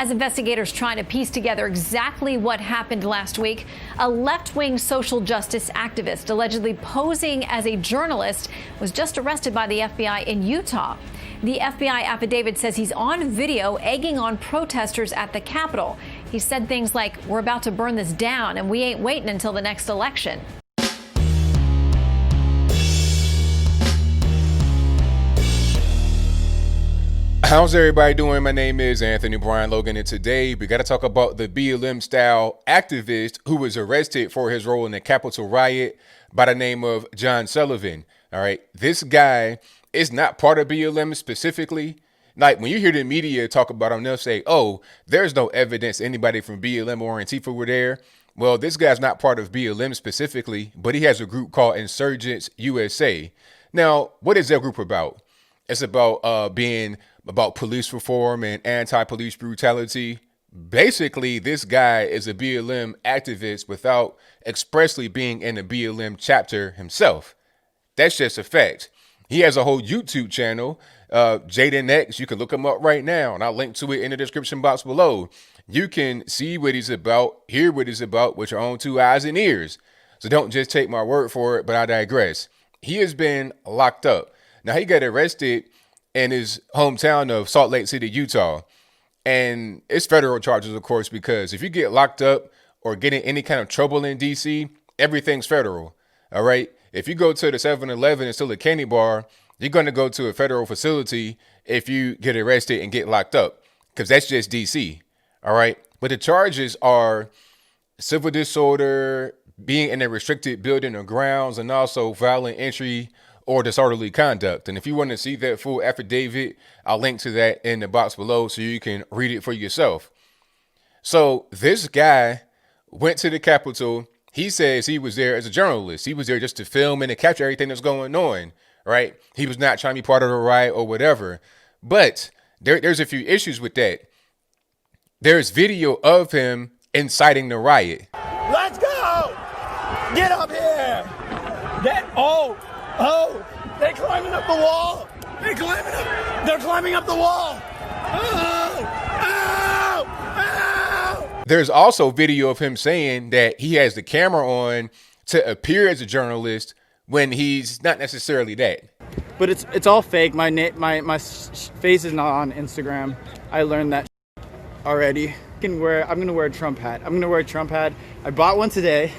As investigators trying to piece together exactly what happened last week, a left-wing social justice activist allegedly posing as a journalist was just arrested by the FBI in Utah. The FBI affidavit says he's on video egging on protesters at the Capitol. He said things like, "We're about to burn this down and we ain't waiting until the next election." How's everybody doing? My name is Anthony Brian Logan, and today we got to talk about the BLM style activist who was arrested for his role in the Capitol riot by the name of John Sullivan. All right, this guy is not part of BLM specifically. Like when you hear the media talk about him, they'll say, "Oh, there's no evidence anybody from BLM or Antifa were there." Well, this guy's not part of BLM specifically, but he has a group called Insurgents USA. Now, what is that group about? It's about being about police reform and anti-police brutality. Basically, this guy is a BLM activist without expressly being in a BLM chapter himself. That's just a fact. He has a whole YouTube channel, Jaden X. You can look him up right now, and I'll link to it in the description box below. You can see what he's about, hear what he's about with your own 2 eyes and ears. So don't just take my word for it, but I digress. He has been locked up. Now, he got arrested in his hometown of Salt Lake City, Utah. And it's federal charges, of course, because if you get locked up or get in any kind of trouble in D.C., everything's federal. All right. If you go to the 7-Eleven and steal a candy bar, you're going to go to a federal facility if you get arrested and get locked up, because that's just D.C. All right. But the charges are civil disorder, being in a restricted building or grounds, and also violent entry or disorderly conduct. And if you want to see that full affidavit, I'll link to that in the box below so you can read it for yourself. So this guy went to the Capitol. He says he was there as a journalist. He was there just to film and to capture everything that's going on, right? He was not trying to be part of the riot or whatever. But there's a few issues with that. There's video of him inciting the riot. Let's go! Get up here! They're climbing up the wall! They're climbing up the wall! There's also video of him saying that he has the camera on to appear as a journalist when he's not necessarily that. But it's all fake. My face is not on Instagram. I learned that already. I'm gonna wear a Trump hat. I bought one today.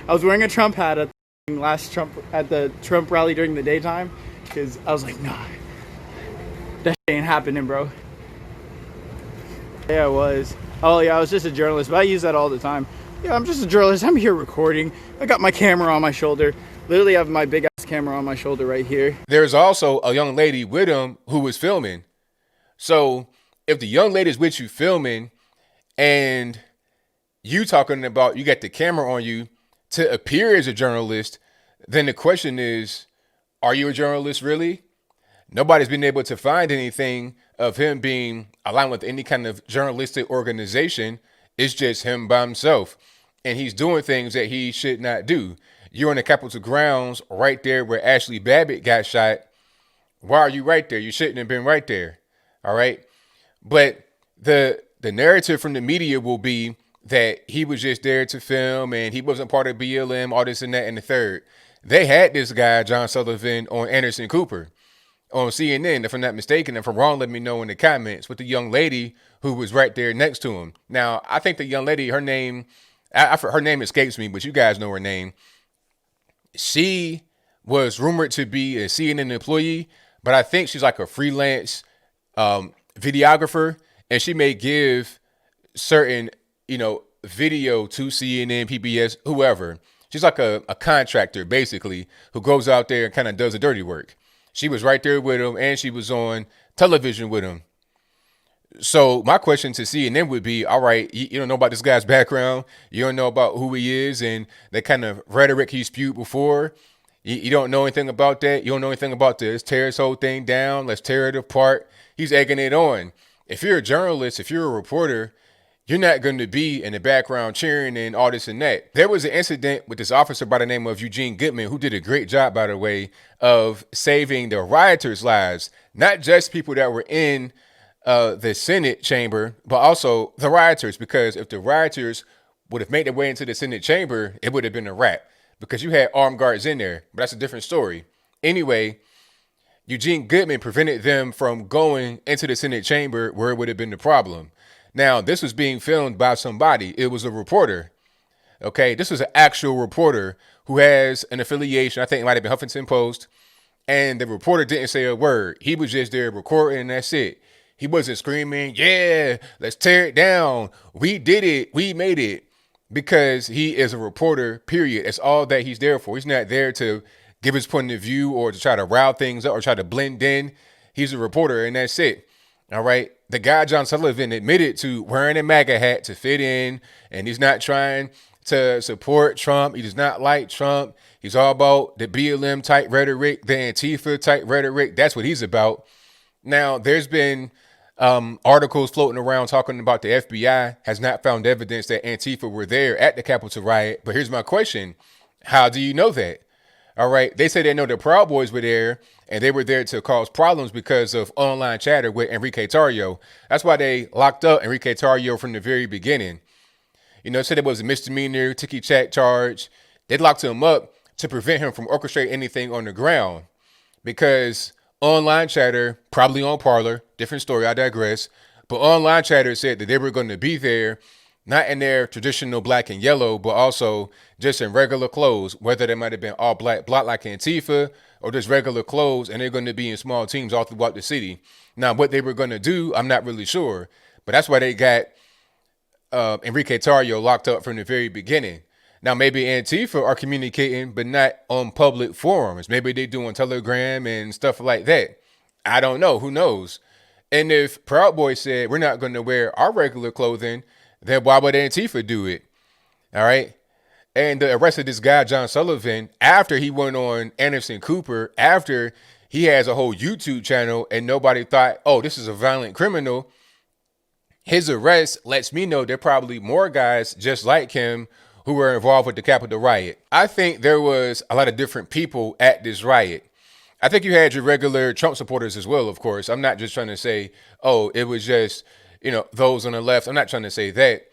I was wearing a Trump hat at the Trump rally during the daytime because I was like, nah, that ain't happening, bro. Yeah, I was. Oh yeah, I was just a journalist, but I use that all the time. Yeah, I'm just a journalist. I'm here recording. I got my camera on my shoulder. Literally have my big ass camera on my shoulder right here. There's also a young lady with him who was filming. So if the young lady's with you filming and you talking about you got the camera on you to appear as a journalist, then the question is, are you a journalist really? Nobody's been able to find anything of him being aligned with any kind of journalistic organization. It's just him by himself. And he's doing things that he should not do. You're on the Capitol grounds right there where Ashley Babbitt got shot. Why are you right there? You shouldn't have been right there. All right. But the narrative from the media will be that he was just there to film and he wasn't part of BLM, all this and that and the third. They had this guy, John Sullivan, on Anderson Cooper on CNN. If I'm not mistaken, if I'm wrong, let me know in the comments, with the young lady who was right there next to him. Now, I think the young lady, her name escapes me, but you guys know her name. She was rumored to be a CNN employee, but I think she's like a freelance videographer, and she may give certain, video to CNN, PBS, whoever. She's like a contractor, basically, who goes out there and kind of does the dirty work. She was right there with him, and she was on television with him. So my question to CNN would be, all right, you don't know about this guy's background. You don't know about who he is and the kind of rhetoric he spewed before. You don't know anything about that. You don't know anything about this. Let's tear this whole thing down. Let's tear it apart. He's egging it on. If you're a journalist, if you're a reporter, you're not going to be in the background cheering and all this and that. There was an incident with this officer by the name of Eugene Goodman, who did a great job, by the way, of saving the rioters' lives, not just people that were in the Senate chamber, but also the rioters, because if the rioters would have made their way into the Senate chamber, it would have been a wrap because you had armed guards in there. But that's a different story. Anyway, Eugene Goodman prevented them from going into the Senate chamber where it would have been the problem. Now, this was being filmed by somebody. It was a reporter. Okay, this was an actual reporter who has an affiliation. I think it might have been Huffington Post. And the reporter didn't say a word. He was just there recording and that's it. He wasn't screaming, yeah, let's tear it down. We did it. We made it. Because he is a reporter, period. That's all that he's there for. He's not there to give his point of view or to try to rile things up or try to blend in. He's a reporter and that's it. All right. The guy, John Sullivan, admitted to wearing a MAGA hat to fit in, and he's not trying to support Trump. He does not like Trump. He's all about the BLM type rhetoric, the Antifa type rhetoric. That's what he's about. Now, there's been articles floating around talking about the FBI has not found evidence that Antifa were there at the Capitol riot. But here's my question. How do you know that? All right. They say they know the Proud Boys were there and they were there to cause problems because of online chatter with Enrique Tarrio. That's why they locked up Enrique Tarrio from the very beginning. You know, said it was a misdemeanor, ticky chat charge. They locked him up to prevent him from orchestrating anything on the ground because online chatter, probably on Parler, different story, I digress. But online chatter said that they were going to be there, not in their traditional black and yellow, but also just in regular clothes, whether they might have been all black like Antifa or just regular clothes, and they're going to be in small teams all throughout the city. Now, what they were going to do, I'm not really sure, but that's why they got Enrique Tarrio locked up from the very beginning. Now, maybe Antifa are communicating, but not on public forums. Maybe they do on Telegram and stuff like that. I don't know. Who knows? And if Proud Boys said, we're not going to wear our regular clothing, then why would Antifa do it? All right. And the arrest of this guy, John Sullivan, after he went on Anderson Cooper, after he has a whole YouTube channel and nobody thought, oh, this is a violent criminal. His arrest lets me know there are probably more guys just like him who were involved with the Capitol riot. I think there was a lot of different people at this riot. I think you had your regular Trump supporters as well, of course. I'm not just trying to say, oh, it was just, those on the left. I'm not trying to say that.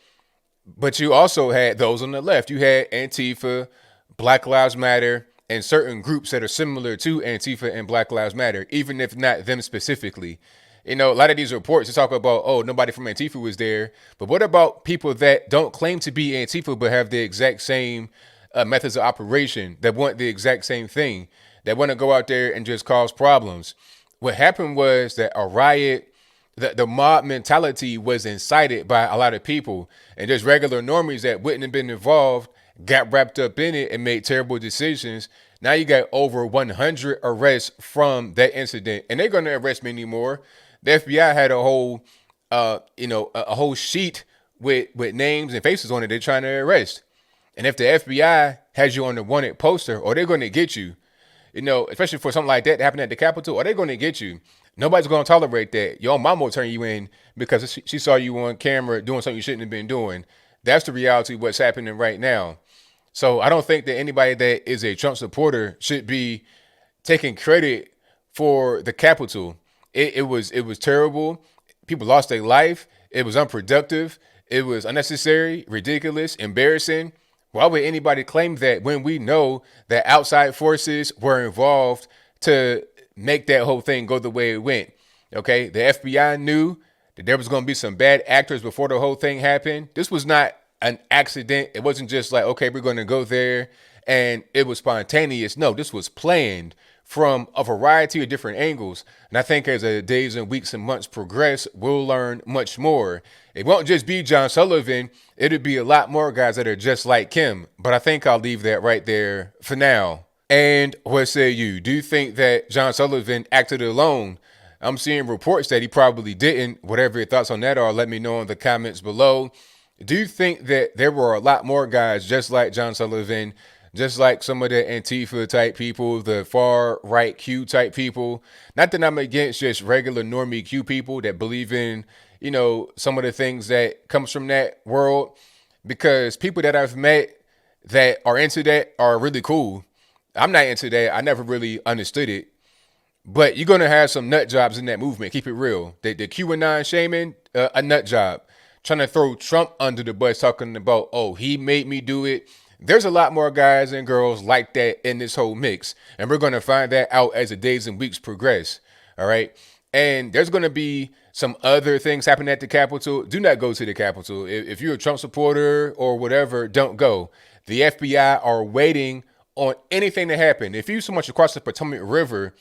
But you also had those on the left. You had Antifa, Black Lives Matter, and certain groups that are similar to Antifa and Black Lives Matter, even if not them specifically. A lot of these reports, they talk about, oh, nobody from Antifa was there. But what about people that don't claim to be Antifa but have the exact same methods of operation, that want the exact same thing, that want to go out there and just cause problems? What happened was that a riot, the mob mentality was incited by a lot of people. And just regular normies that wouldn't have been involved got wrapped up in it and made terrible decisions. Now you got over 100 arrests from that incident, and they're going to arrest many more. The FBI had a whole, a whole sheet with names and faces on it they're trying to arrest. And if the FBI has you on the wanted poster, or they're going to get you, especially for something like that happened at the Capitol, or they're going to get you. Nobody's going to tolerate that. Your mama will turn you in because she saw you on camera doing something you shouldn't have been doing. That's the reality of what's happening right now. So I don't think that anybody that is a Trump supporter should be taking credit for the Capitol. It was terrible. People lost their life. It was unproductive. It was unnecessary, ridiculous, embarrassing. Why would anybody claim that when we know that outside forces were involved to make that whole thing go the way it went? Okay, the FBI knew that there was going to be some bad actors before the whole thing happened. This was not an accident. It wasn't just like, okay, we're going to go there and it was spontaneous. No, this was planned from a variety of different angles. And I think as the days and weeks and months progress, we'll learn much more. It won't just be John Sullivan. It'll be a lot more guys that are just like him. But I think I'll leave that right there for now. And what say you? Do you think that John Sullivan acted alone? I'm seeing reports that he probably didn't. Whatever your thoughts on that are, let me know in the comments below. Do you think that there were a lot more guys just like John Sullivan, just like some of the Antifa type people, the far right Q type people? Not that I'm against just regular normie Q people that believe in, some of the things that comes from that world, because people that I've met that are into that are really cool. I'm not into that. I never really understood it. But you're going to have some nut jobs in that movement. Keep it real. The QAnon shaming, a nut job. Trying to throw Trump under the bus, talking about, oh, he made me do it. There's a lot more guys and girls like that in this whole mix. And we're going to find that out as the days and weeks progress. All right. And there's going to be some other things happening at the Capitol. Do not go to the Capitol. If you're a Trump supporter or whatever, don't go. The FBI are waiting on anything to happen. If you so much across the Potomac River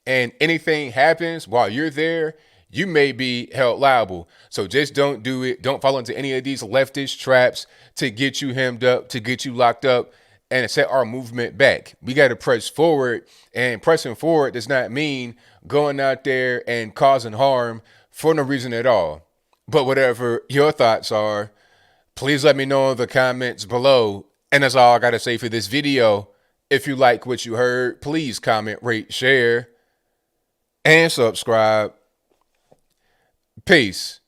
and anything happens while you're there, you may be held liable. So just don't do it. Don't fall into any of these leftist traps to get you hemmed up, to get you locked up, and set our movement back. We got to press forward, and pressing forward does not mean going out there and causing harm for no reason at all. But whatever your thoughts are, please let me know in the comments below. And that's all I got to say for this video. If you like what you heard, please comment, rate, share, and subscribe. Peace.